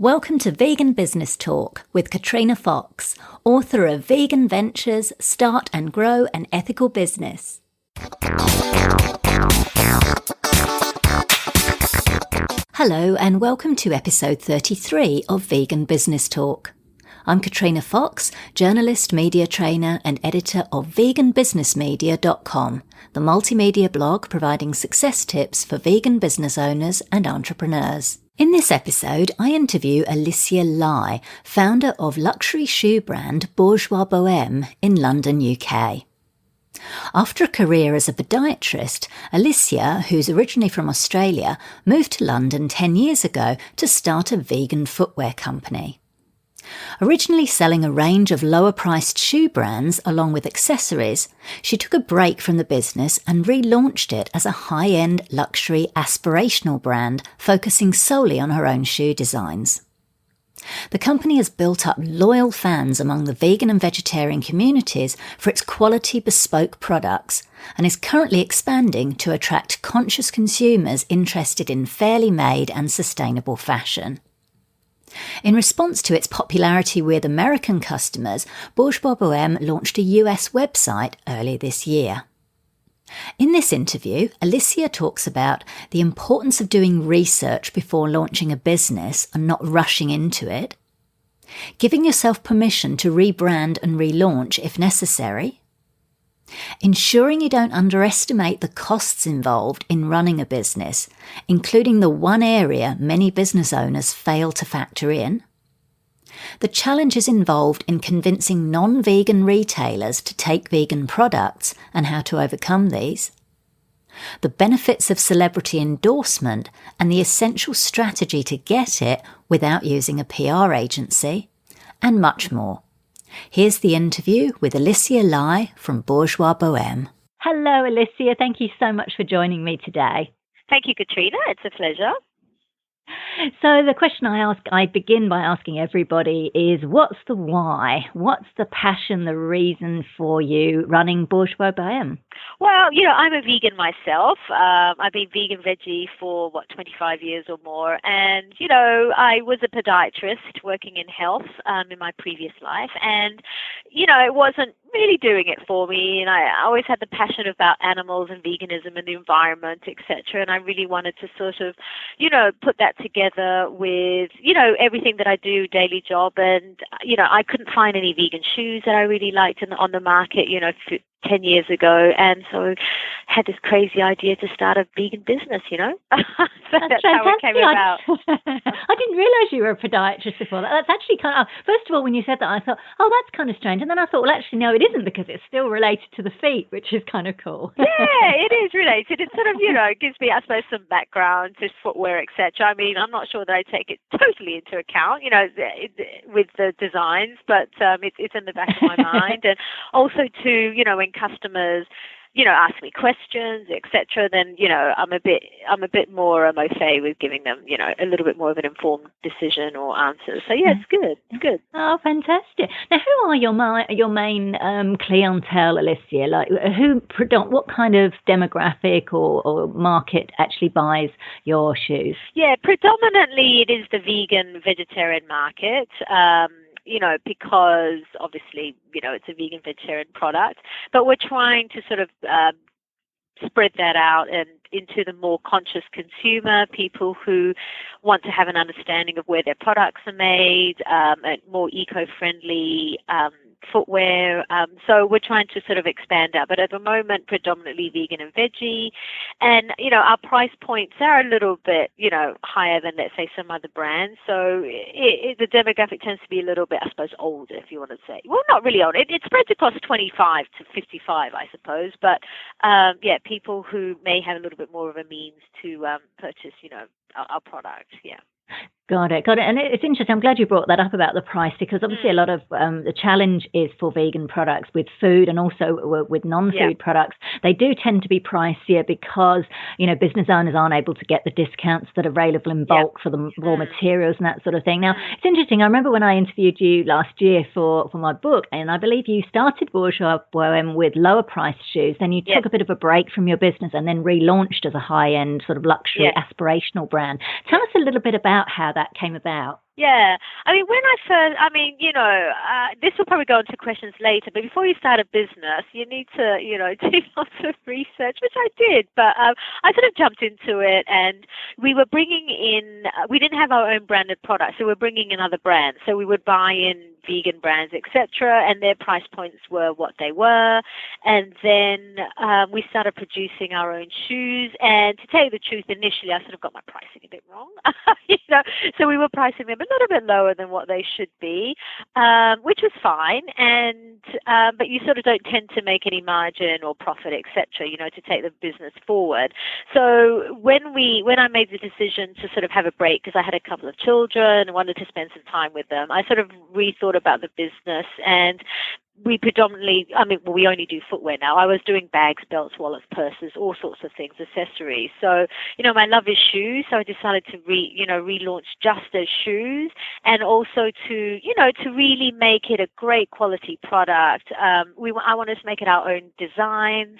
Welcome to Vegan Business Talk with Katrina Fox, author of Vegan Ventures, Start and Grow an Ethical Business. Hello and welcome to episode 33 of Vegan Business Talk. I'm Katrina Fox, journalist, media trainer and editor of veganbusinessmedia.com, the multimedia blog providing success tips for vegan business owners and entrepreneurs. In this episode, I interview Alicia Lai, founder of luxury shoe brand Bourgeois Boheme in London, UK. After a career as a podiatrist, Alicia, who's originally from Australia, moved to London 10 years ago to start a vegan footwear company. Originally selling a range of lower-priced shoe brands along with accessories, she took a break from the business and relaunched it as a high-end luxury aspirational brand focusing solely on her own shoe designs. The company has built up loyal fans among the vegan and vegetarian communities for its quality bespoke products and is currently expanding to attract conscious consumers interested in fairly made and sustainable fashion. In response to its popularity with American customers, Bourgeois Boheme launched a US website earlier this year. In this interview, Alicia talks about the importance of doing research before launching a business and not rushing into it, giving yourself permission to rebrand and relaunch if necessary, ensuring you don't underestimate the costs involved in running a business, including the one area many business owners fail to factor in, the challenges involved in convincing non-vegan retailers to take vegan products and how to overcome these, the benefits of celebrity endorsement and the essential strategy to get it without using a PR agency, and much more. Here's the interview with Alicia Lai from Bourgeois Boheme. Hello, Alicia. Thank you so much for joining me today. Thank you, Katrina. It's a pleasure. So the question I begin by asking everybody is, what's the why? What's the passion, the reason for you running Bourgeois Boheme? Well, I'm a vegan myself. I've been vegan veggie for, 25 years or more. And, I was a podiatrist working in health in my previous life. And, it wasn't really doing it for me. And I always had the passion about animals and veganism and the environment, etc. And I really wanted to sort of, put that together with, everything that I do, daily job. And, I couldn't find any vegan shoes that I really liked on the market, 10 years ago, and so had this crazy idea to start a vegan business, so that's how it came about. I didn't realise you were a podiatrist before. That's actually kind of, first of all, when you said that, I thought, oh, that's kind of strange. And then I thought, well, actually, no, it isn't, because it's still related to the feet, which is kind of cool. Yeah, it is related. It sort of, it gives me, I suppose, some background to footwear, etc. I mean, I'm not sure that I take it totally into account, with the designs, but it's in the back of my mind. And also, too, when customers, ask me questions, etc., then, I'm a bit more au fait with giving them, a little bit more of an informed decision or answer. So yeah, it's good. It's good. Oh, fantastic. Now, who are your main clientele, Alicia? Like, what kind of demographic or market actually buys your shoes? Yeah, predominantly it is the vegan vegetarian market. Because obviously, it's a vegan vegetarian product, but we're trying to sort of spread that out and into the more conscious consumer, people who want to have an understanding of where their products are made, and more eco-friendly footwear. So we're trying to sort of expand out, but at the moment, predominantly vegan and veggie. And, our price points are a little bit, higher than, let's say, some other brands. So the demographic tends to be a little bit, I suppose, older, if you want to say. Well, not really old. It spreads across 25 to 55, I suppose. But, people who may have a little bit more of a means to purchase, our product. Yeah. Got it. And it's interesting. I'm glad you brought that up about the price, because obviously a lot of the challenge is for vegan products with food and also with non-food products. They do tend to be pricier because, business owners aren't able to get the discounts that are available in bulk for the raw materials and that sort of thing. Now, it's interesting. I remember when I interviewed you last year for my book, and I believe you started Bourgeois Boheme with lower priced shoes. Then you took a bit of a break from your business and then relaunched as a high-end sort of luxury aspirational brand. Tell us a little bit about how that came about. Yeah. I mean, this will probably go into questions later, but before you start a business, you need to, do lots of research, which I did, but I sort of jumped into it, and we were bringing in, we didn't have our own branded products, so we're bringing in other brands. So we would buy in vegan brands, etc., and their price points were what they were. And then we started producing our own shoes, and to tell you the truth, initially I sort of got my pricing a bit wrong, so we were pricing them a little bit lower than what they should be, which was fine. And but you sort of don't tend to make any margin or profit, etc., to take the business forward. So when I made the decision to sort of have a break, because I had a couple of children and wanted to spend some time with them, I sort of rethought about the business, and we predominantly, we only do footwear now. I was doing bags, belts, wallets, purses, all sorts of things, accessories. So, my love is shoes. So I decided to relaunch just as shoes, and also to really make it a great quality product. I wanted to make it our own designs,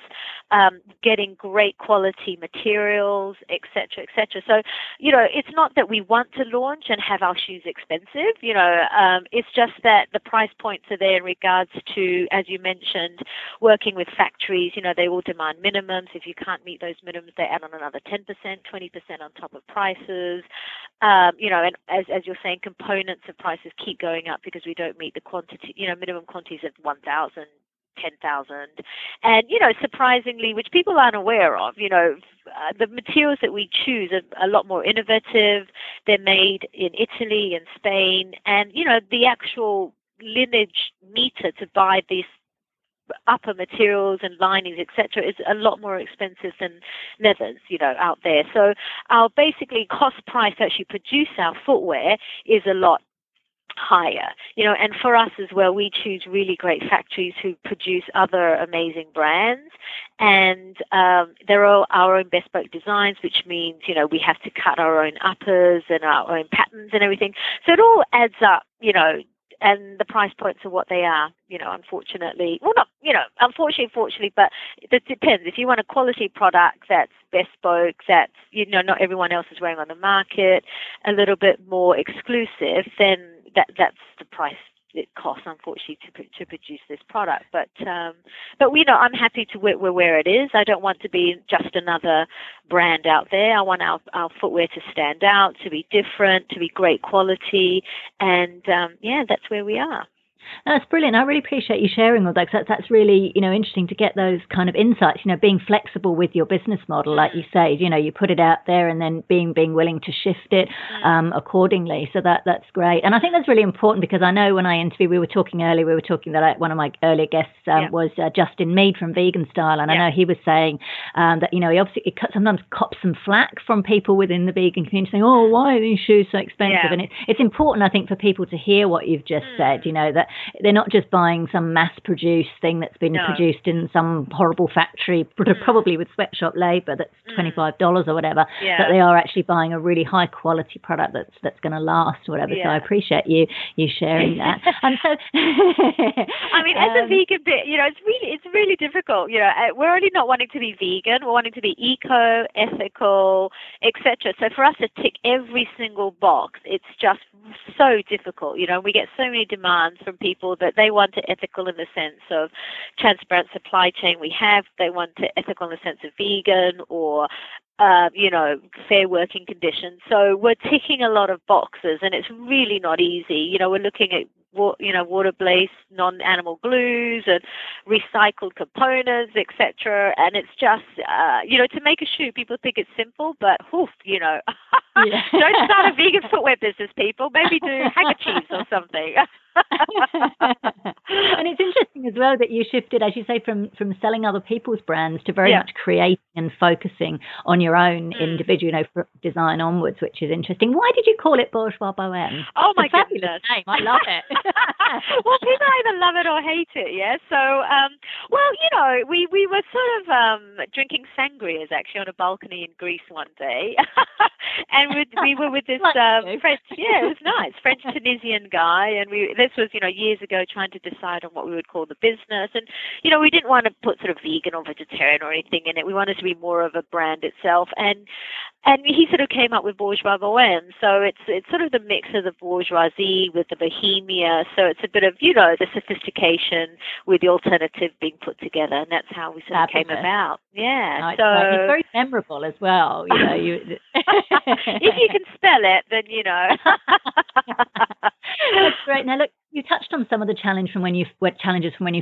getting great quality materials, etc., etc. So, it's not that we want to launch and have our shoes expensive. It's just that the price points are there in regards to, as you mentioned, working with factories. They all demand minimums. If you can't meet those minimums, they add on another 10%, 20% on top of prices. And as you're saying, components of prices keep going up because we don't meet the quantity, minimum quantities of 1,000, 10,000. And, surprisingly, which people aren't aware of, the materials that we choose are a lot more innovative. They're made in Italy and Spain. And, the actual lineage meter to buy these upper materials and linings, etc., is a lot more expensive than leathers, out there. So our basically cost price to actually produce our footwear is a lot higher, and for us as well, we choose really great factories who produce other amazing brands, and they're all our own bespoke designs, which means, we have to cut our own uppers and our own patterns and everything. So it all adds up, and the price points are what they are, unfortunately. Well, not, unfortunately, fortunately, but it depends. If you want a quality product that's bespoke, that's, not everyone else is wearing on the market, a little bit more exclusive, then that's the price it costs, unfortunately, to produce this product. But I'm happy to where it is. I don't want to be just another brand out there. I want our footwear to stand out, to be different, to be great quality, and that's where we are. That's brilliant. I really appreciate you sharing all that, because that's really, interesting to get those kind of insights, being flexible with your business model, like you say, you put it out there and then being willing to shift it accordingly. So that's great. And I think that's really important, because I know when I interviewed, we were talking that one of my earlier guests was Justin Mead from Vegan Style. And I know he was saying that, he obviously sometimes cops some flack from people within the vegan community saying, oh, why are these shoes so expensive? And it's important, I think, for people to hear what you've just said, that they're not just buying some mass-produced thing that's been produced in some horrible factory, probably with sweatshop labour that's $25 or whatever, that they are actually buying a really high-quality product that's going to last or whatever. So I appreciate you sharing that. And so, as a vegan, it's really difficult. We're only not wanting to be vegan; we're wanting to be eco, ethical, etc. So for us to tick every single box, it's just so difficult. We get so many demands from people that they want it ethical in the sense of transparent supply chain. They want it ethical in the sense of vegan or fair working conditions. So we're ticking a lot of boxes, and it's really not easy. We're looking at water-based non-animal glues and recycled components, etc. And it's just, to make a shoe, people think it's simple, but don't start a vegan footwear business, people. Maybe do handkerchiefs or something. And it's interesting as well that you shifted, as you say, from selling other people's brands to very much creating and focusing on your own individual, design onwards, which is interesting. Why did you call it Bourgeois Boheme? Oh, my goodness. Name. I love it. Well, people either love it or hate it, yeah? So, we were sort of drinking sangrias, actually, on a balcony in Greece one day. And we were with this French, it was nice, French-Tunisian guy, and this was, years ago, trying to decide on what we would call for the business. And, you know, we didn't want to put sort of vegan or vegetarian or anything in it. We wanted to be more of a brand itself. And he sort of came up with Bourgeois Boheme. So it's sort of the mix of the bourgeoisie with the bohemia. So it's a bit of, you know, the sophistication with the alternative being put together. And that's how we sort of came about. Yeah. No, so it's very memorable as well. You know, if you can spell it, then, you know. That's great. Now, look, you touched on some of the challenges from when you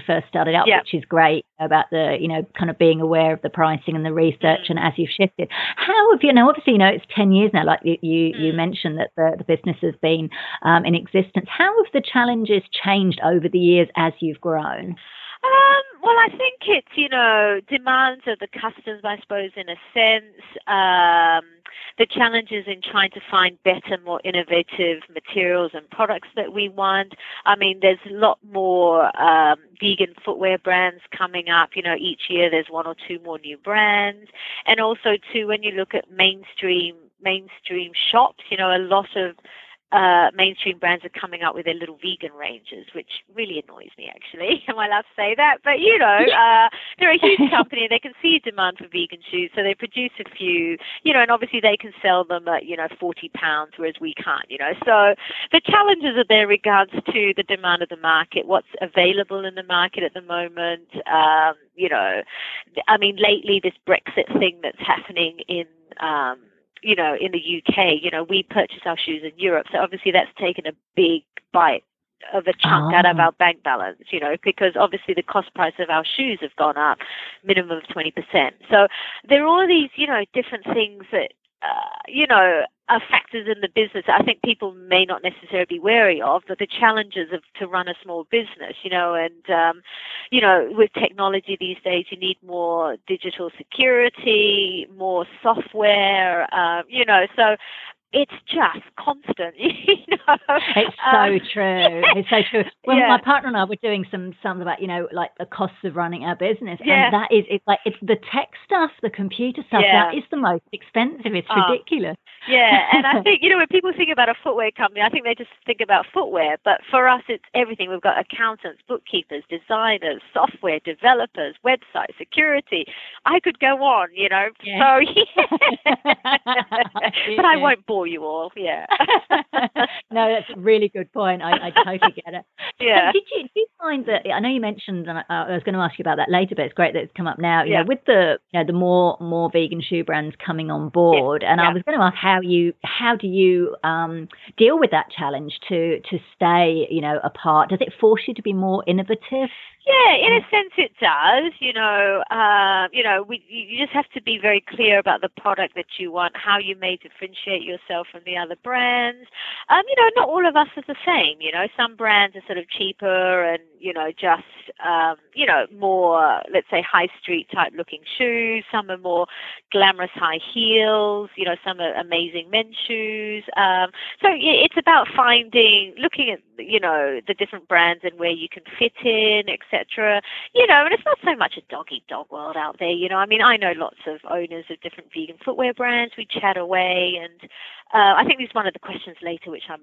first started out, which is great, about the, you know, kind of being aware of the pricing and the research, and as you've shifted. How have you, now, obviously, you know, it's 10 years now, like you mentioned that the business has been in existence. How have the challenges changed over the years as you've grown? Well, I think it's, you know, demands of the customers, I suppose, in a sense, the challenges in trying to find better, more innovative materials and products that we want. I mean, there's a lot more vegan footwear brands coming up. You know, each year there's one or two more new brands. And also, too, when you look at mainstream shops, you know, a lot of mainstream brands are coming up with their little vegan ranges, which really annoys me, actually. Am I allowed to say that? But, you know, they're a huge company. They can see a demand for vegan shoes, so they produce a few, you know, and obviously they can sell them at, you know, £40, whereas we can't, you know. So the challenges are there in regards to the demand of the market, what's available in the market at the moment. You know, I mean, lately this Brexit thing that's happening in you know, in the UK, you know, we purchase our shoes in Europe. So obviously that's taken a big bite of a chunk out of our bank balance, you know, because obviously the cost price of our shoes have gone up minimum of 20%. So there are all these, you know, different things that, you know, are factors in the business that I think people may not necessarily be wary of, but the challenges of to run a small business, you know, and, you know, with technology these days, you need more digital security, more software, you know, so it's just constant, you know. It's so true. It's so true. Well, my partner and I were doing some about, you know, like the costs of running our business, and that is, it's like, it's the tech stuff, the computer stuff, that is the most expensive. It's ridiculous. Yeah, and I think, you know, when people think about a footwear company, I think they just think about footwear, but for us, it's everything. We've got accountants, bookkeepers, designers, software developers, website security. I could go on, you know. Yeah. So, but I won't bore you all. Yeah. No, that's a really good point. I totally get it. Yeah. So did you find that, I know you mentioned, and I was going to ask you about that later, but it's great that it's come up now, you know, with the, you know, the more vegan shoe brands coming on board, and I was going to ask how do you deal with that challenge to stay, you know, apart? Does it force you to be more innovative? Yeah, in a sense it does. You know, you just have to be very clear about the product that you want, how you may differentiate yourself from the other brands. You know, not all of us are the same. You know, some brands are sort of cheaper and, you know, just, you know, more, let's say, high street type looking shoes. Some are more glamorous high heels. You know, some are amazing men's shoes. So it's about looking at, you know, the different brands and where you can fit in, etc. You know, and it's not so much a dog-eat-dog world out there. You know, I mean, I know lots of owners of different vegan footwear brands. We chat away, and I think this is one of the questions later, which I'm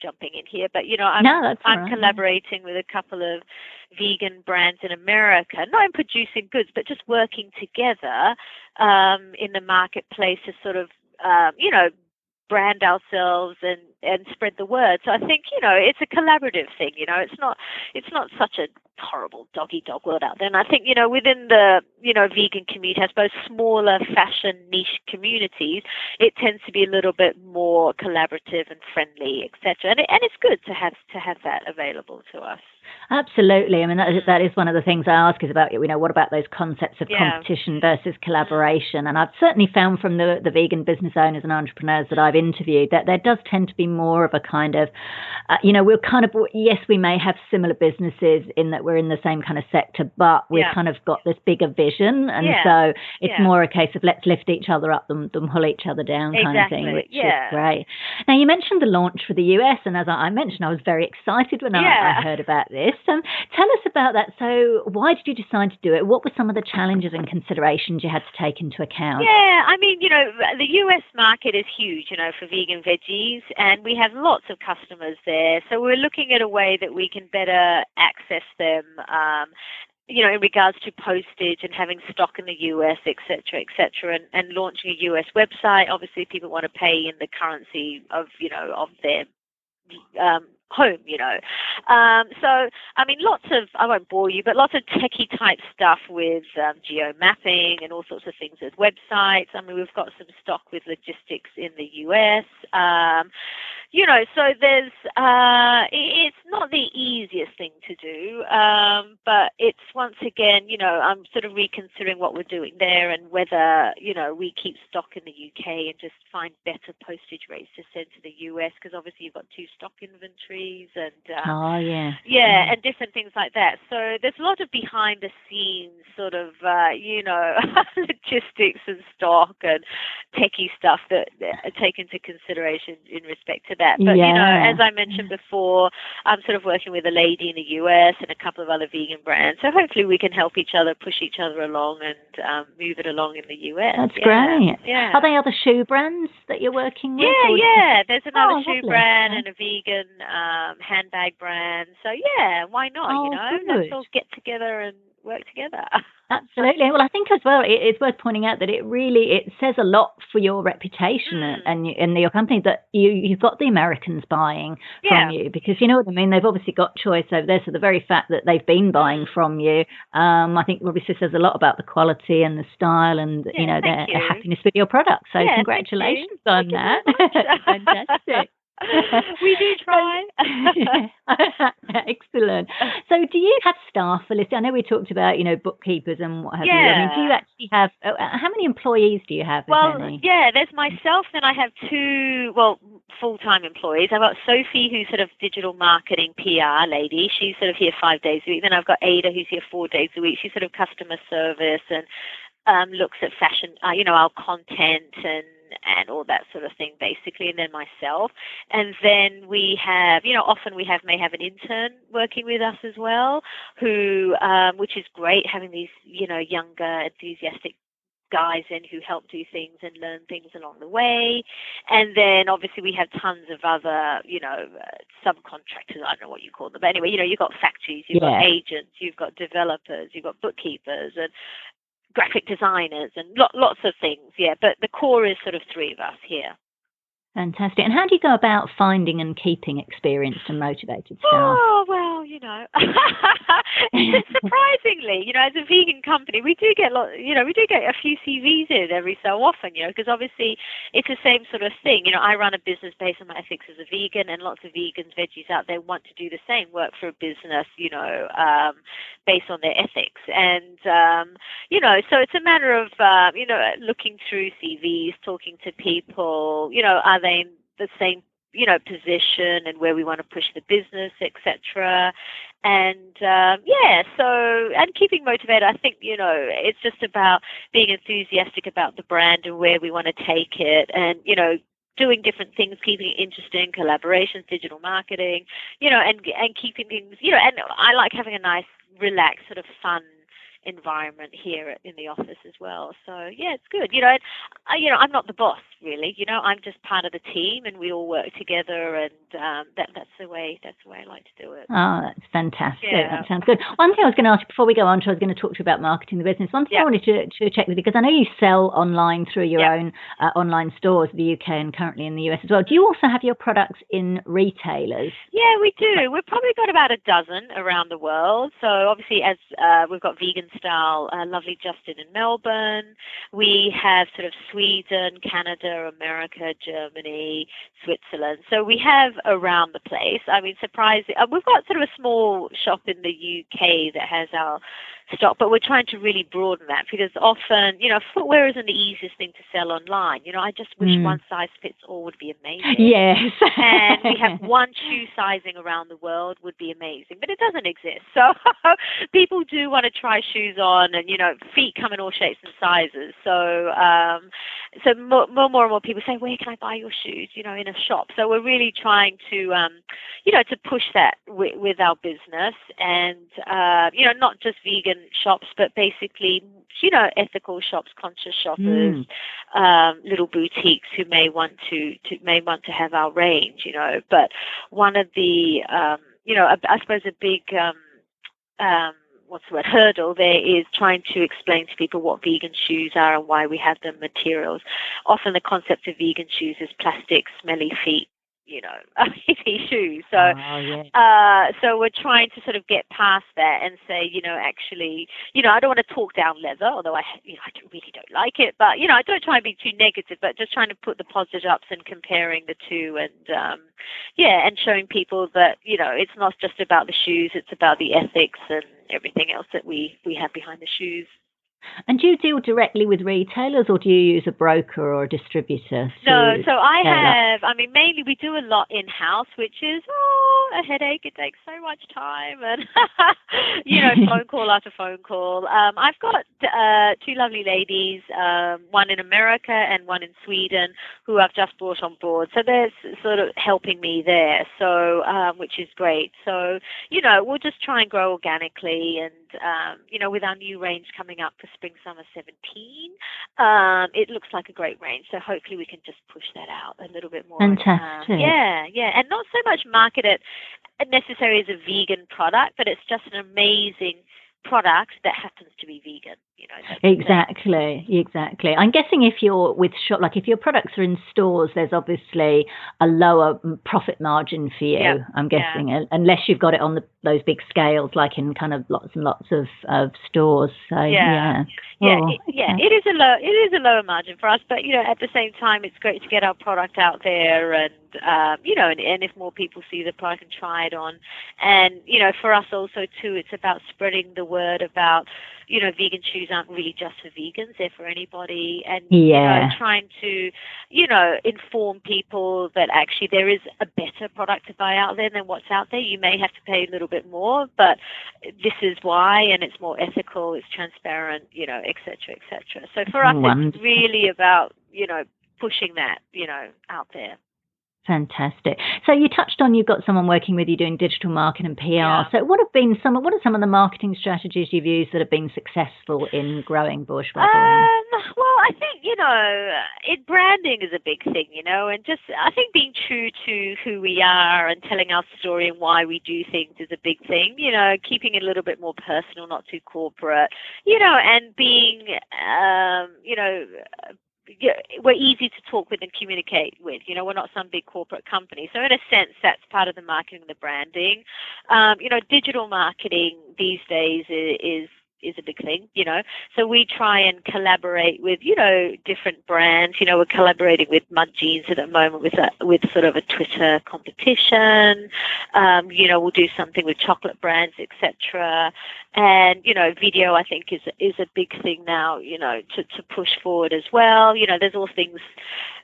jumping in here. But, you know, I'm collaborating with a couple of vegan brands in America, not in producing goods, but just working together in the marketplace to sort of, you know, brand ourselves and spread the word. So I think, you know, it's a collaborative thing. You know, it's not such a horrible dog-eat-dog world out there. And I think, you know, within the, you know, vegan community, I suppose smaller fashion niche communities, it tends to be a little bit more collaborative and friendly, etc. And it's good to have that available to us. Absolutely. I mean, that is one of the things I ask is about, you know, what about those concepts of competition versus collaboration? And I've certainly found from the vegan business owners and entrepreneurs that I've interviewed that there does tend to be more of a kind of, you know, we're kind of, yes, we may have similar businesses in that we're in the same kind of sector, but we've kind of got this bigger vision. And so it's more a case of let's lift each other up than pull each other down kind of thing, which is great. Now, you mentioned the launch for the US, and as I mentioned, I was very excited when I heard about this. Tell us about that. So why did you decide to do it? What were some of the challenges and considerations you had to take into account? Yeah, I mean, the US market is huge, for vegan veggies, and we have lots of customers there. there. So we're looking at a way that we can better access them, in regards to postage and having stock in the US, et cetera, and launching a US website. Obviously, people want to pay in the currency of their home. So, I mean, I won't bore you, but lots of techie type stuff with geo mapping and all sorts of things with websites. I mean, we've got some stock with logistics in the US. So there's, it's not the easiest thing to do, but it's once again, I'm sort of reconsidering what we're doing there and whether, we keep stock in the UK and just find better postage rates to send to the US, because obviously you've got two stock inventories and, and different things like that. So there's a lot of behind the scenes sort of, logistics and stock and techie stuff that take into consideration in respect to that. But, as I mentioned before, I'm sort of working with a lady in the US and a couple of other vegan brands. So hopefully we can help each other, push each other along and move it along in the US. That's great. Yeah. Are there other shoe brands that you're working with? Yeah. There's another shoe brand and a vegan handbag brand. So, why not, Let's all get together and work together. Absolutely. Well, I think as well, it's worth pointing out that it says a lot for your reputation and your company that you've got the Americans buying from you, because you know what I mean. They've obviously got choice over there, so the very fact that they've been buying from you, I think obviously says a lot about the quality and the style and their happiness with your product. So congratulations on that. Fantastic. We do try. Excellent. So do you have staff, Alicia? I know we talked about, bookkeepers and what have you. I mean, do you actually have, how many employees do you have? Well, there's myself, then I have two, full-time employees. I've got Sophie, who's sort of digital marketing PR lady. She's sort of here 5 days a week. Then I've got Ada, who's here 4 days a week. She's sort of customer service and looks at fashion, our content and all that sort of thing, basically, and then myself. And then we have, often we may have an intern working with us as well, who, which is great, having these, younger, enthusiastic guys in who help do things and learn things along the way. And then obviously we have tons of other, subcontractors, I don't know what you call them. But anyway, you've got factories, you've got agents, you've got developers, you've got bookkeepers and graphic designers and lots of things, but the core is sort of three of us here. Fantastic. And how do you go about finding and keeping experienced and motivated staff? Oh, well, surprisingly, as a vegan company, we do get a few CVs in every so often, because obviously it's the same sort of thing. I run a business based on my ethics as a vegan, and lots of vegans, veggies out there want to do the same, work for a business, based on their ethics. And, so it's a matter of, looking through CVs, talking to people, are they in the same position and where we want to push the business, etc. And and keeping motivated. I think it's just about being enthusiastic about the brand and where we want to take it, and doing different things, keeping it interesting, collaborations, digital marketing, and keeping things, and I like having a nice, relaxed, sort of fun environment here in the office as well. So it's good. I'm not the boss really. I'm just part of the team, and we all work together, and that's the way I like to do it. Oh, that's fantastic. That sounds good. One thing I was going to ask you before we go on, I was going to talk to you about marketing the business. One thing I wanted to check with you, because I know you sell online through your own online stores, the UK and currently in the US as well. Do you also have your products in retailers? Yeah, we do. We've probably got about a dozen around the world. So obviously, as we've got Vegan Style, lovely Justin in Melbourne. We have sort of Sweden, Canada, America, Germany, Switzerland. So we have around the place. I mean, surprising. We've got sort of a small shop in the UK that has our stock, but we're trying to really broaden that, because often, footwear isn't the easiest thing to sell online. I just wish one size fits all would be amazing. Yes. And we have one shoe sizing around the world would be amazing, but it doesn't exist. So people do want to try shoes on, and, feet come in all shapes and sizes. So, so more and more people say, where can I buy your shoes, in a shop? So we're really trying to, to push that with our business, and, not just vegan shops, but basically, ethical shops, conscious shoppers, little boutiques who may want to have our range, But one of the, I suppose a big, hurdle there is trying to explain to people what vegan shoes are and why we have the materials. Often the concept of vegan shoes is plastic, smelly feet, shoes. So, so we're trying to sort of get past that and say, actually, I don't want to talk down leather, although I really don't like it, but, I don't try and be too negative, but just trying to put the positive ups and comparing the two, and, and showing people that, it's not just about the shoes, it's about the ethics and everything else that we have behind the shoes. And do you deal directly with retailers, or do you use a broker or a distributor? No, so mainly we do a lot in-house, which is a headache. It takes so much time, and phone call after phone call. I've got two lovely ladies, one in America and one in Sweden, who I've just brought on board. So they're sort of helping me there, so which is great. So we'll just try and grow organically, and with our new range coming up for Spring Summer 17, it looks like a great range. So hopefully we can just push that out a little bit more. Fantastic. And not so much market it necessarily as a vegan product, but it's just an amazing product that happens to be vegan. Exactly. I'm guessing if you're with if your products are in stores, there's obviously a lower profit margin for you. Yeah. I'm guessing, unless you've got it on those big scales, like in kind of lots and lots of stores. So it is a lower margin for us, but at the same time, it's great to get our product out there, and and if more people see the product and try it on, and for us also too, it's about spreading the word about vegan shoes aren't really just for vegans, they're for anybody, and trying to inform people that actually there is a better product to buy out there than what's out there. You may have to pay a little bit more, but this is why, and it's more ethical, it's transparent, et cetera. So for us, it's really about pushing that out there. Fantastic. So you touched on, you've got someone working with you doing digital marketing and PR. Yeah. So what are some of the marketing strategies you've used that have been successful in growing Bourgeois Boheme? Well, I think, branding is a big thing, and just, I think being true to who we are and telling our story and why we do things is a big thing, keeping it a little bit more personal, not too corporate, and being, we're easy to talk with and communicate with. We're not some big corporate company. So in a sense, that's part of the marketing and the branding. Digital marketing these days is a big thing, So we try and collaborate with, different brands. We're collaborating with Mud Jeans at the moment with sort of a Twitter competition. We'll do something with chocolate brands, etc. And, video, I think, is a big thing now, to push forward as well. There's all things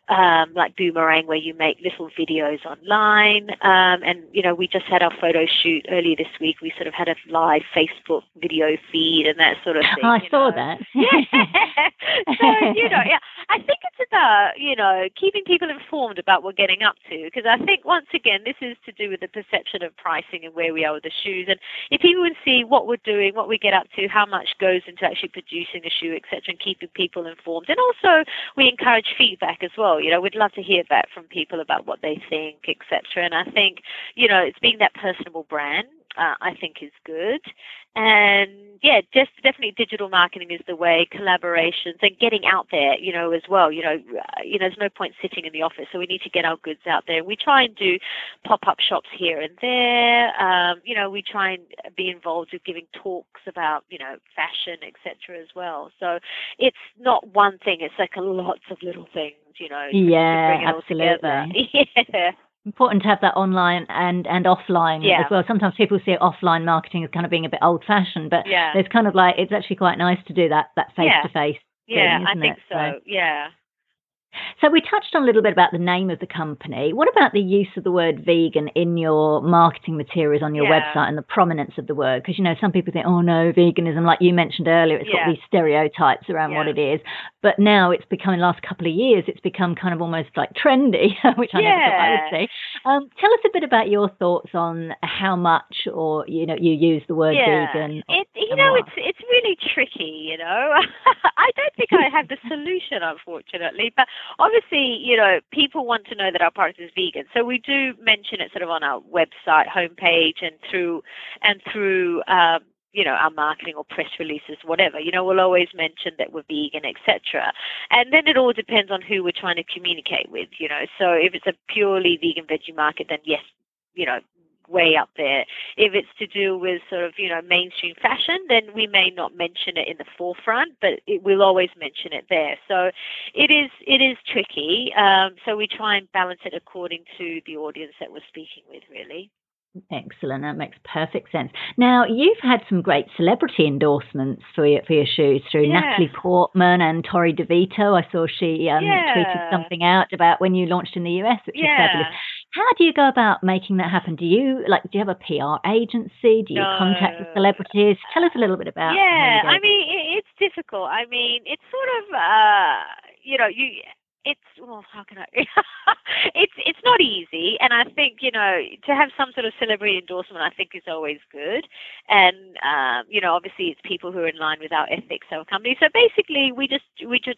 like Boomerang, where you make little videos online. And, we just had our photo shoot earlier this week. We sort of had a live Facebook video feed and that sort of thing. I saw that. So, I think it's about, keeping people informed about what we're getting up to. Because I think, once again, this is to do with the perception of pricing and where we are with the shoes. And if people would see what we're doing, what we get up to, how much goes into actually producing a shoe, etc., and keeping people informed. And also, we encourage feedback as well. We'd love to hear back from people about what they think, etc. And I think, it's being that personable brand, I think is good. And just definitely digital marketing is the way, collaborations and getting out there, as well. There's no point sitting in the office, so we need to get our goods out there. We try and do pop-up shops here and there. We try and be involved with giving talks about, fashion, etc. as well. So it's not one thing; it's like lots of little things, to bring it all together. Yeah. Important to have that online and offline as well. Sometimes people see offline marketing as kind of being a bit old-fashioned, but there's kind of it's actually quite nice to do that face-to-face thing, I think so. Yeah. So we touched on a little bit about the name of the company. What about the use of the word vegan in your marketing materials on your website and the prominence of the word? Because, some people think, oh no, veganism, like you mentioned earlier, it's got these stereotypes around what it is. But now it's become, in the last couple of years, it's become kind of almost like trendy, which I never thought I would say. Tell us a bit about your thoughts on how much or, you use the word vegan. It's really tricky, I don't think I have the solution, unfortunately, but obviously, people want to know that our product is vegan. So we do mention it sort of on our website homepage and through our marketing or press releases, whatever. We'll always mention that we're vegan, etc. And then it all depends on who we're trying to communicate with, So if it's a purely vegan veggie market, then yes, way up there. If it's to do with sort of, mainstream fashion, then we may not mention it in the forefront, but we'll always mention it there. So it is tricky. So we try and balance it according to the audience that we're speaking with, really. Excellent. That makes perfect sense. Now, you've had some great celebrity endorsements for your shoes through Natalie Portman and Tori DeVito. I saw she tweeted something out about when you launched in the US, which is fabulous. How do you go about making that happen? Do you have a PR agency? Do you contact the celebrities? Tell us a little bit about how you do it. It's difficult. It's sort of, how can I? It's not easy, and I think to have some sort of celebrity endorsement, I think is always good, and obviously it's people who are in line with our ethics, our company. So basically, we just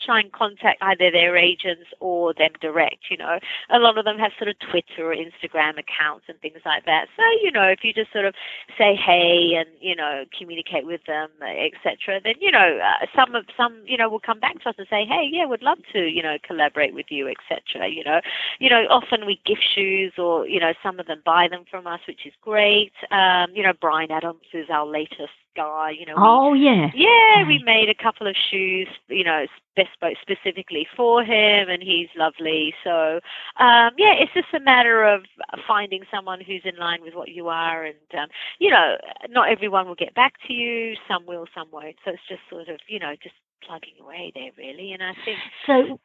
try and contact either their agents or them direct. A lot of them have sort of Twitter or Instagram accounts and things like that. So if you just sort of say hey and communicate with them, etc., then some will come back to us and say, hey, yeah, we'd love to collaborate with you, etc. Often we gift shoes, or some of them buy them from us, which is great. Brian Adams is our latest guy. We made a couple of shoes, bespoke specifically for him, and he's lovely. So it's just a matter of finding someone who's in line with what you are, and not everyone will get back to you. Some will, some won't. So it's just sort of just plugging away there, really. And I think so.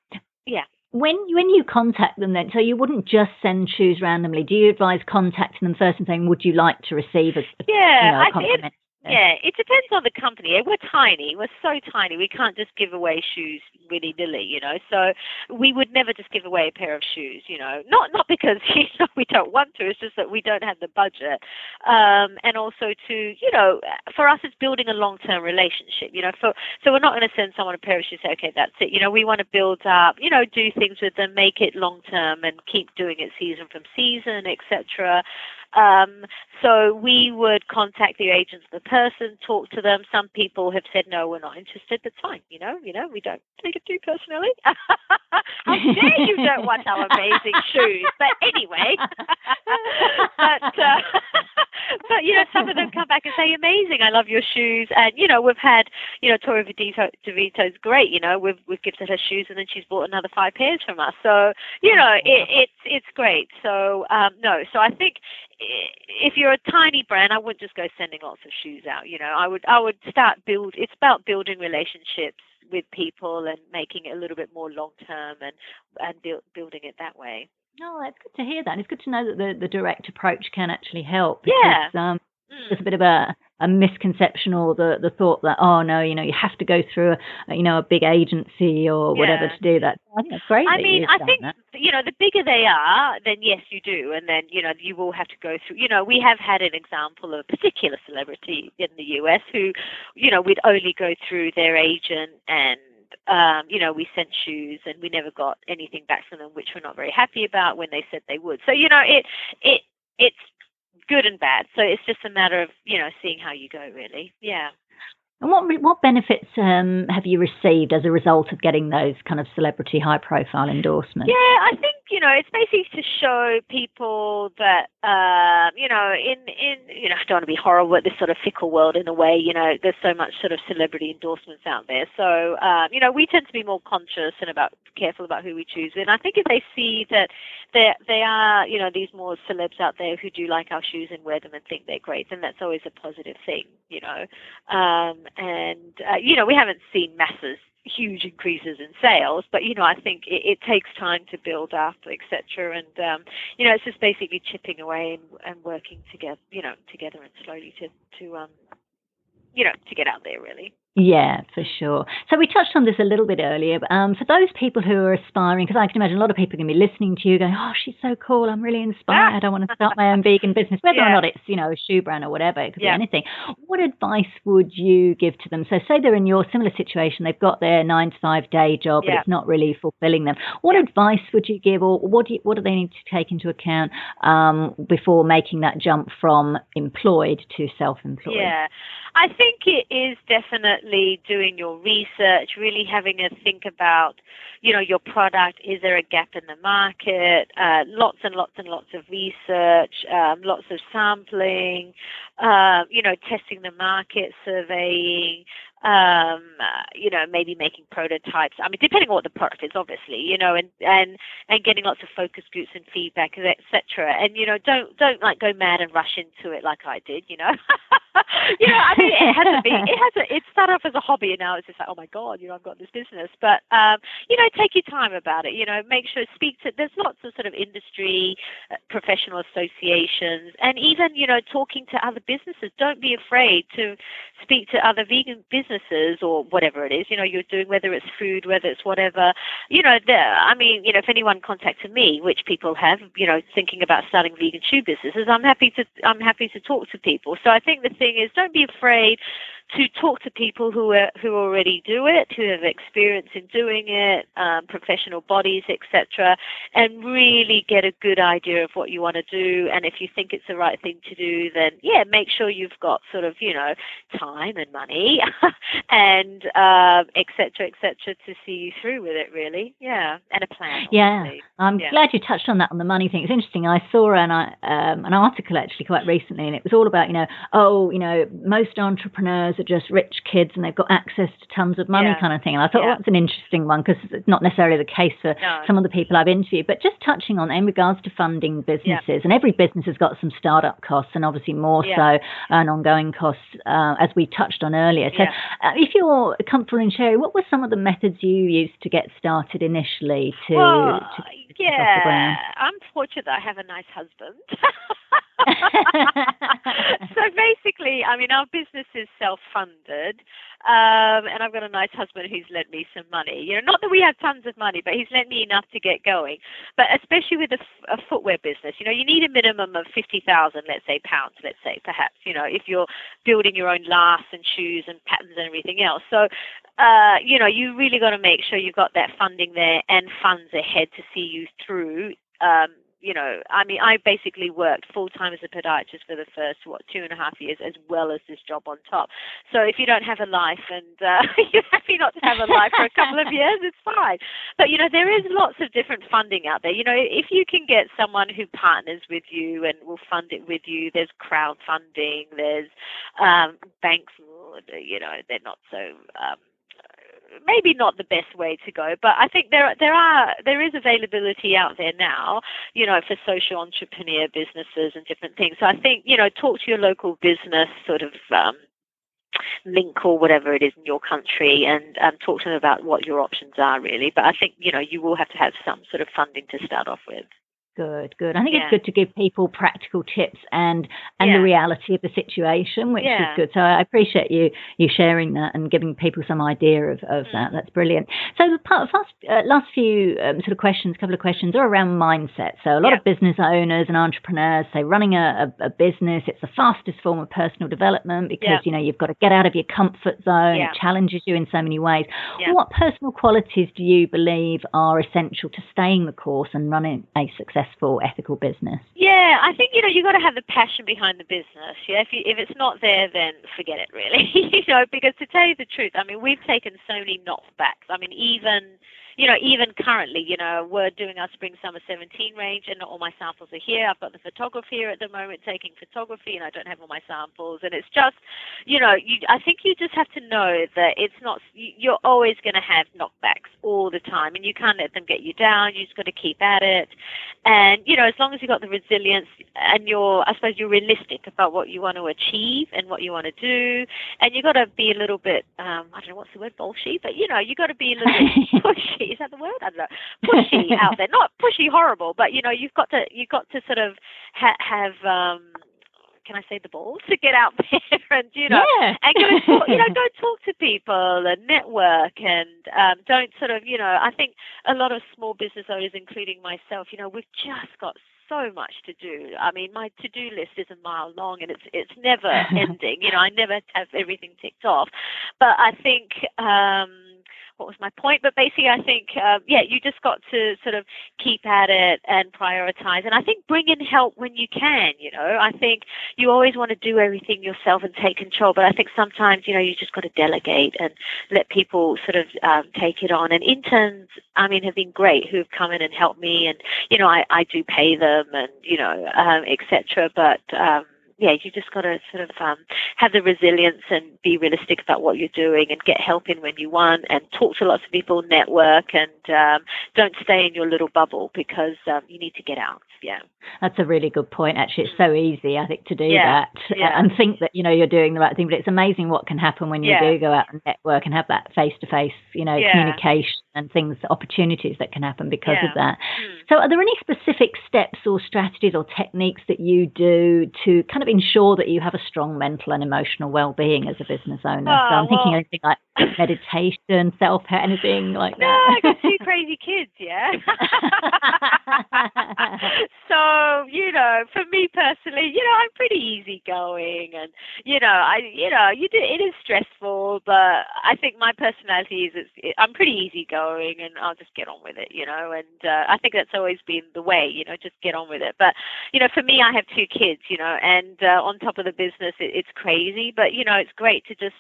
Yeah. When you contact them then, so you wouldn't just send shoes randomly. Do you advise contacting them first and saying, would you like to receive a compliment? It depends on the company. We're tiny. We're so tiny. We can't just give away shoes willy-nilly, So we would never just give away a pair of shoes, Not because we don't want to. It's just that we don't have the budget. And also for us, it's building a long-term relationship, So we're not going to send someone a pair of shoes and say, okay, that's it. We want to build up, do things with them, make it long-term, and keep doing it season from season, etc. So we would contact the agents of the person, talk to them. Some people have said, no, we're not interested. That's fine. We don't take it too personally. How dare you don't want our amazing shoes? But anyway, but some of them come back and say, amazing, I love your shoes. And, we've had, Tori DeVito's great, we've gifted her shoes, and then she's bought another 5 pairs from us. So, it's great. So, no, so I think if you're a tiny brand, I wouldn't just go sending lots of shoes out. I would start it's about building relationships with people and making it a little bit more long term and building it that way. Oh, that's good to hear that. And it's good to know that the direct approach can actually help. Because, there's a bit of a misconception, or the thought that, oh no, you have to go through a big agency or whatever to do that. I think that's great. I think the bigger they are, then yes, you do, and then you will have to go through. We have had an example of a particular celebrity in the US who, we'd only go through their agent, and we sent shoes and we never got anything back from them, which we're not very happy about when they said they would. So it's good and bad. So it's just a matter of seeing how you go, really. Yeah. And what benefits have you received as a result of getting those kind of celebrity high-profile endorsements? Yeah, I think it's basically to show people that I don't want to be horrible, but this sort of fickle world in a way. There's so much sort of celebrity endorsements out there. So we tend to be more conscious and careful about who we choose. And I think if they see that there are these more celebs out there who do like our shoes and wear them and think they're great, then that's always a positive thing. We haven't seen masses huge increases in sales, but I think it takes time to build up, etc. And it's just basically chipping away and working together, together and slowly to get out there, really. Yeah, for sure. So we touched on this a little bit earlier. For those people who are aspiring, because I can imagine a lot of people are going to be listening to you going, oh, she's so cool, I'm really inspired, I want to start my own vegan business, whether or not it's, a shoe brand or whatever, it could be anything. What advice would you give to them? So say they're in your similar situation, they've got their 9-to-5 day job, but it's not really fulfilling them. What advice would you give, or what do they need to take into account before making that jump from employed to self-employed? Yeah, I think it is definitely doing your research, really having a think about, your product. Is there a gap in the market? Lots and lots and lots of research, lots of sampling, testing the market, surveying, maybe making prototypes. I mean, depending on what the product is, obviously, and getting lots of focus groups and feedback, etc. And don't like go mad and rush into it like I did. I mean, it started off as a hobby, and now it's just like, oh my God, I've got this business. But take your time about it. Make sure there's lots of sort of industry, professional associations, and even talking to other businesses. Don't be afraid to speak to other vegan businesses or whatever it is you're doing, whether it's food, whether it's whatever. If anyone contacted me, which people have, thinking about starting vegan shoe businesses, I'm happy to talk to people. So I think the thing is, don't be afraid to talk to people who already do it, who have experience in doing it, professional bodies, etc., and really get a good idea of what you want to do. And if you think it's the right thing to do, then make sure you've got sort of time and money and etc. to see you through with it, really. And a plan. Obviously. I'm glad you touched on that, on the money thing. It's interesting. I saw an article actually quite recently, and it was all about most entrepreneurs are just rich kids and they've got access to tons of money kind of thing. And I thought, that's an interesting one, because it's not necessarily the case for some of the people I've interviewed. But just touching on in regards to funding businesses, and every business has got some startup costs, and obviously more so an ongoing costs, as we touched on earlier. So if you're comfortable in sharing, what were some of the methods you used to get started initially to get off the ground? I'm fortunate that I have a nice husband. So basically, our business is self-funded, and I've got a nice husband who's lent me some money. Not that we have tons of money, but he's lent me enough to get going. But especially with a footwear business, you need a minimum of 50,000, let's say, pounds, perhaps, if you're building your own lasts and shoes and patterns and everything else. So, you really got to make sure you've got that funding there and funds ahead to see you through. I basically worked full-time as a podiatrist for the first, 2.5 years, as well as this job on top. So if you don't have a life and you're happy not to have a life for a couple of years, it's fine. But, there is lots of different funding out there. If you can get someone who partners with you and will fund it with you, there's crowdfunding, there's banks, they're not so... maybe not the best way to go, but I think there is availability out there now, for social entrepreneur businesses and different things. So I think, talk to your local business sort of link or whatever it is in your country, and talk to them about what your options are, really. But I think, you will have to have some sort of funding to start off with. Good. I think it's good to give people practical tips and the reality of the situation, which is good. So I appreciate you sharing that and giving people some idea of that. That's brilliant. So the last few sort of questions, couple of questions, are around mindset. So a lot of business owners and entrepreneurs say running a business, it's the fastest form of personal development because, you've got to get out of your comfort zone. It challenges you in so many ways. What personal qualities do you believe are essential to staying the course and running a successful ethical business? I think you got to have the passion behind the business. If it's not there, then forget it, really. Because to tell you the truth, we've taken so many knockbacks. Even even currently, we're doing our spring summer 17 range, and not all my samples are here. I've got the photographer here at the moment taking photography, and I don't have all my samples. And it's just, I think you just have to know that it's not, you're always going to have knockbacks all the time, and you can't let them get you down. You just got to keep at it. And, as long as you've got the resilience and I suppose you're realistic about what you want to achieve and what you want to do, and you've got to be a little bit, I don't know what's the word, bolshy, but, you've got to be a little bit pushy. Is that the word? I don't know. Pushy out there. Not pushy horrible, but, you've got to sort of have, can I say the balls to get out there and, and go talk to people and network and don't sort of, I think a lot of small business owners, including myself, we've just got so much to do. I mean, my to-do list is a mile long and it's never ending. I never have everything ticked off. But I think, what was my point? But basically, I think, you just got to sort of keep at it and prioritize. And I think bring in help when you can, I think you always want to do everything yourself and take control. But I think sometimes, you just got to delegate and let people sort of take it on. And interns, have been great who've come in and helped me. And, I do pay them and, et cetera. But, you just got to sort of have the resilience and be realistic about what you're doing and get help in when you want and talk to lots of people, network, and don't stay in your little bubble because you need to get out. Yeah. That's a really good point, actually. It's so easy, I think, to do that and think that, you're doing the right thing. But it's amazing what can happen when you do go out and network and have that face-to-face, communication and things, opportunities that can happen because of that. So are there any specific steps or strategies or techniques that you do to kind of ensure that you have a strong mental and emotional well-being as a business owner? So I'm thinking anything like meditation, self-care, anything like that. No, I got two crazy kids, So, for me personally, I'm pretty easygoing and, it is stressful, but I think my personality is, I'm pretty easygoing and I'll just get on with it, and I think that's always been the way, just get on with it. But, for me, I have two kids, and on top of the business, it's crazy, but, it's great to just,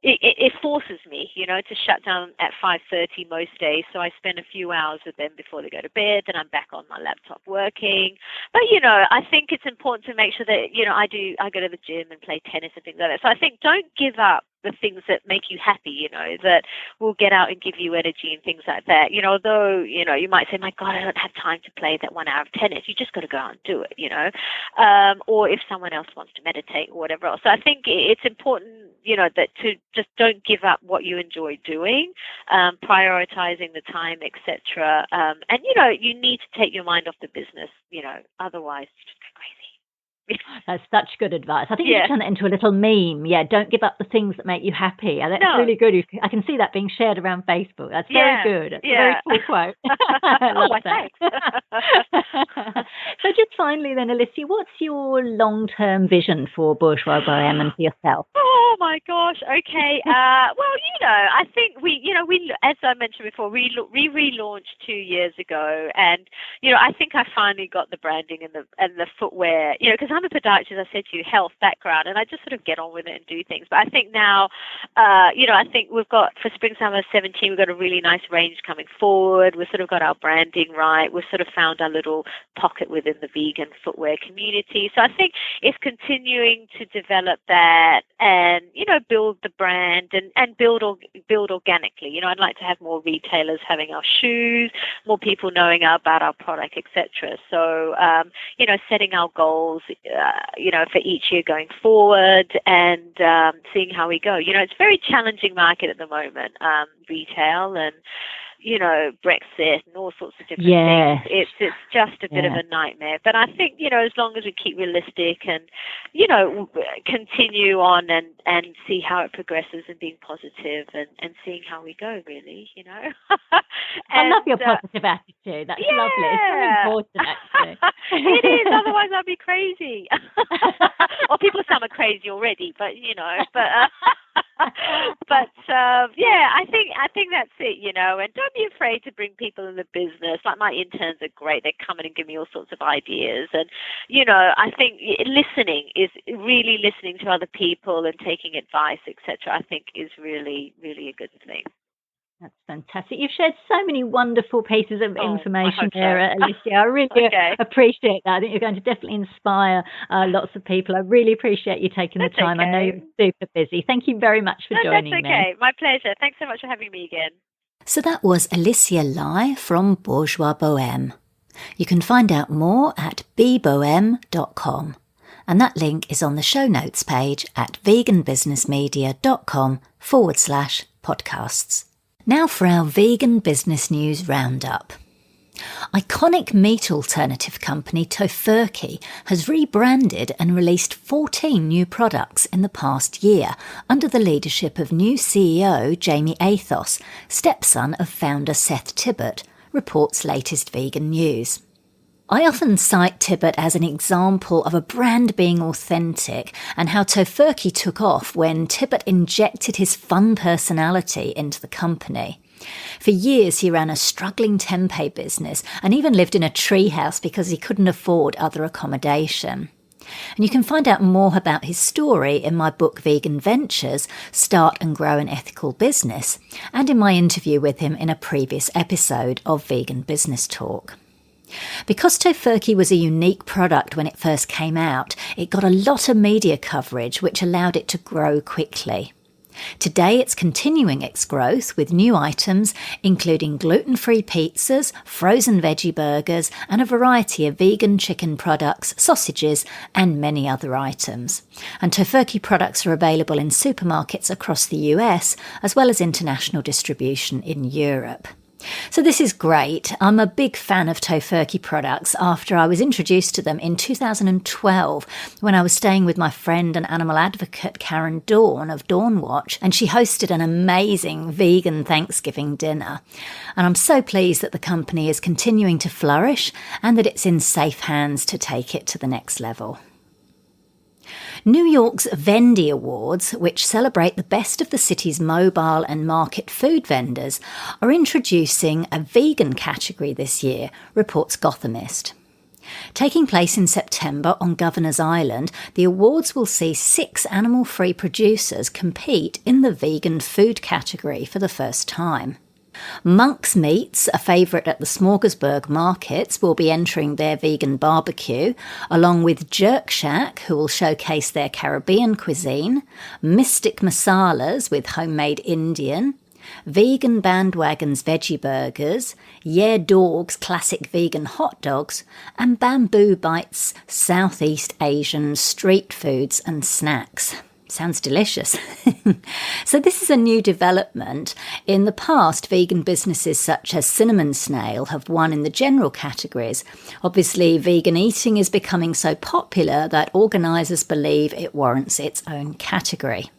it forces me, to shut down at 5:30 most days. So I spend a few hours with them before they go to bed. Then I'm back on my laptop working. But, I think it's important to make sure that, I go to the gym and play tennis and things like that. So I think don't give up the things that make you happy, that will get out and give you energy and things like that. Although, you might say, my God, I don't have time to play that 1 hour of tennis. You just got to go out and do it, or if someone else wants to meditate or whatever else. So I think it's important, that to just don't give up what you enjoy doing, prioritizing the time, etc. And, you need to take your mind off the business, otherwise you just go crazy. That's such good advice. I think you should turn it into a little meme. Yeah, don't give up the things that make you happy. And that's really good. I can see that being shared around Facebook. That's very good. That's a very cool quote. I love that. Thanks. So just finally then, Alicia, what's your long-term vision for Bourgeois Boheme and for yourself? Oh my gosh. Okay. Well, I think we, as I mentioned before, we relaunched 2 years ago, and I think I finally got the branding and the footwear, because I'm a podiatrist, as I said to you, health background, and I just sort of get on with it and do things. But I think now, I think we've got, for Spring Summer 17, we've got a really nice range coming forward. We've sort of got our branding right. We've sort of found our little pocket within the vegan footwear community. So I think it's continuing to develop that and, build the brand and build organically. I'd like to have more retailers having our shoes, more people knowing about our product, etc. So, setting our goals, for each year going forward and seeing how we go. It's a very challenging market at the moment, retail and, Brexit and all sorts of different things. It's just a bit of a nightmare. But I think, as long as we keep realistic and, continue on and see how it progresses and being positive and seeing how we go, really, And, I love your positive attitude. That's lovely. It's very important, actually. It is. Otherwise, I'd be crazy. Well, people say I'm crazy already, but, I think that's it, and don't be afraid to bring people in the business. Like my interns are great. They come in and give me all sorts of ideas. And, I think really listening to other people and taking advice, etc., I think is really, really a good thing. That's fantastic. You've shared so many wonderful pieces of information there, so. Alicia. I really appreciate that. I think you're going to definitely inspire lots of people. I really appreciate you taking the time. I know you're super busy. Thank you very much for joining me. That's okay. My pleasure. Thanks so much for having me again. So that was Alicia Lai from Bourgeois Boheme. You can find out more at bboheme.com. And that link is on the show notes page at veganbusinessmedia.com/podcasts. Now for our Vegan Business News Roundup. Iconic meat alternative company Tofurky has rebranded and released 14 new products in the past year under the leadership of new CEO Jamie Athos, stepson of founder Seth Tibbott, reports latest Vegan News. I often cite Tibbott as an example of a brand being authentic and how Tofurky took off when Tibbott injected his fun personality into the company. For years he ran a struggling tempeh business and even lived in a treehouse because he couldn't afford other accommodation. And you can find out more about his story in my book Vegan Ventures, Start and Grow an Ethical Business, and in my interview with him in a previous episode of Vegan Business Talk. Because Tofurky was a unique product when it first came out, it got a lot of media coverage which allowed it to grow quickly. Today it's continuing its growth with new items including gluten-free pizzas, frozen veggie burgers and a variety of vegan chicken products, sausages and many other items. And Tofurky products are available in supermarkets across the US as well as international distribution in Europe. So this is great. I'm a big fan of Tofurky products after I was introduced to them in 2012 when I was staying with my friend and animal advocate Karen Dawn of Dawn Watch, and she hosted an amazing vegan Thanksgiving dinner. And I'm so pleased that the company is continuing to flourish and that it's in safe hands to take it to the next level. New York's Vendy Awards, which celebrate the best of the city's mobile and market food vendors, are introducing a vegan category this year, reports Gothamist. Taking place in September on Governor's Island, the awards will see 6 animal-free producers compete in the vegan food category for the first time. Monk's Meats, a favourite at the Smorgasburg markets, will be entering their vegan barbecue, along with Jerk Shack, who will showcase their Caribbean cuisine, Mystic Masalas with homemade Indian, Vegan Bandwagon's veggie burgers, Yeah Dog's classic vegan hot dogs, and Bamboo Bites' Southeast Asian street foods and snacks. Sounds delicious. So this is a new development. In the past, vegan businesses such as Cinnamon Snail have won in the general categories. Obviously, vegan eating is becoming so popular that organisers believe it warrants its own category.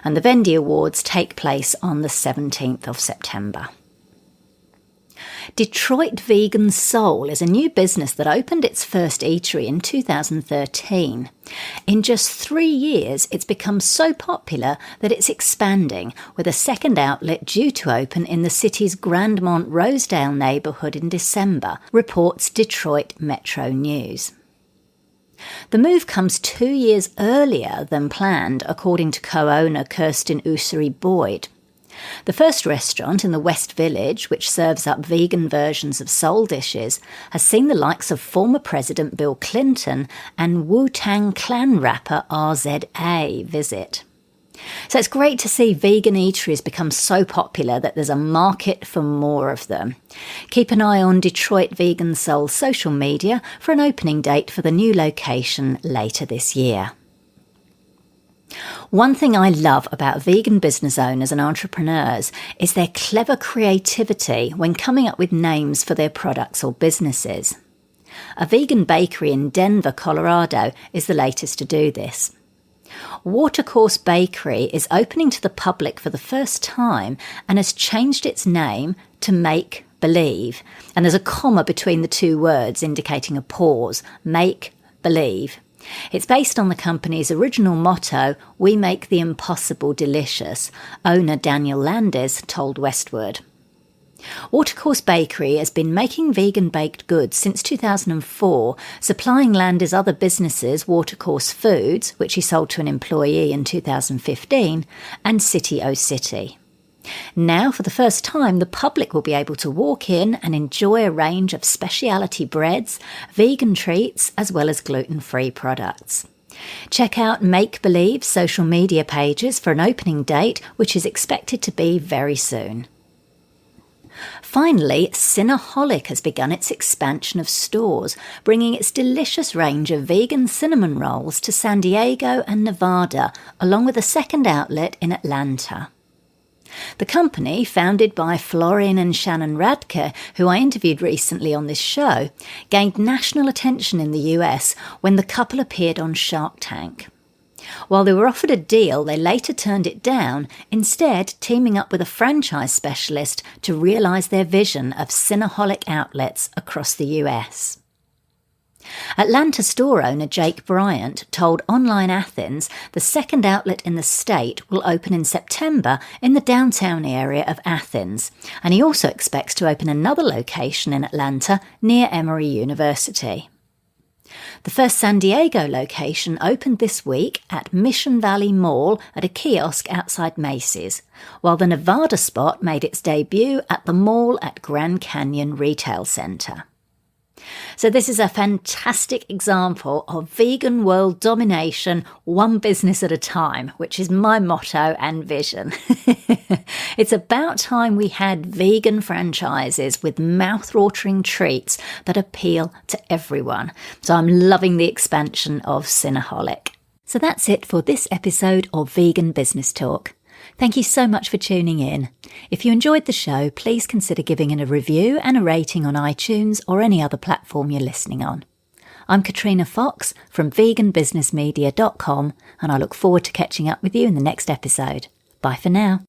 And the Vendy Awards take place on the 17th of September. Detroit Vegan Soul is a new business that opened its first eatery in 2013. In just 3 years, it's become so popular that it's expanding, with a second outlet due to open in the city's Grandmont Rosedale neighbourhood in December, reports Detroit Metro News. The move comes 2 years earlier than planned, according to co-owner Kirsten Ussery-Boyd. The first restaurant in the West Village, which serves up vegan versions of soul dishes, has seen the likes of former President Bill Clinton and Wu-Tang Clan rapper RZA visit. So it's great to see vegan eateries become so popular that there's a market for more of them. Keep an eye on Detroit Vegan Soul social media for an opening date for the new location later this year. One thing I love about vegan business owners and entrepreneurs is their clever creativity when coming up with names for their products or businesses. A vegan bakery in Denver, Colorado is the latest to do this. Watercourse Bakery is opening to the public for the first time and has changed its name to Make Believe, and there's a comma between the two words indicating a pause. Make Believe. It's based on the company's original motto, "We make the impossible delicious," owner Daniel Landis told Westward. Watercourse Bakery has been making vegan baked goods since 2004, supplying Landis' other businesses Watercourse Foods, which he sold to an employee in 2015, and City O City. Now, for the first time, the public will be able to walk in and enjoy a range of specialty breads, vegan treats, as well as gluten-free products. Check out Make Believe's social media pages for an opening date, which is expected to be very soon. Finally, Cinnaholic has begun its expansion of stores, bringing its delicious range of vegan cinnamon rolls to San Diego and Nevada, along with a second outlet in Atlanta. The company, founded by Florian and Shannon Radke, who I interviewed recently on this show, gained national attention in the US when the couple appeared on Shark Tank. While they were offered a deal, they later turned it down, instead teaming up with a franchise specialist to realise their vision of Cinnaholic outlets across the US. Atlanta store owner Jake Bryant told Online Athens the second outlet in the state will open in September in the downtown area of Athens, and he also expects to open another location in Atlanta near Emory University. The first San Diego location opened this week at Mission Valley Mall at a kiosk outside Macy's, while the Nevada spot made its debut at the mall at Grand Canyon Retail Center. So this is a fantastic example of vegan world domination, one business at a time, which is my motto and vision. It's about time we had vegan franchises with mouth-watering treats that appeal to everyone. So I'm loving the expansion of Cinnaholic. So that's it for this episode of Vegan Business Talk. Thank you so much for tuning in. If you enjoyed the show, please consider giving it a review and a rating on iTunes or any other platform you're listening on. I'm Katrina Fox from veganbusinessmedia.com, and I look forward to catching up with you in the next episode. Bye for now.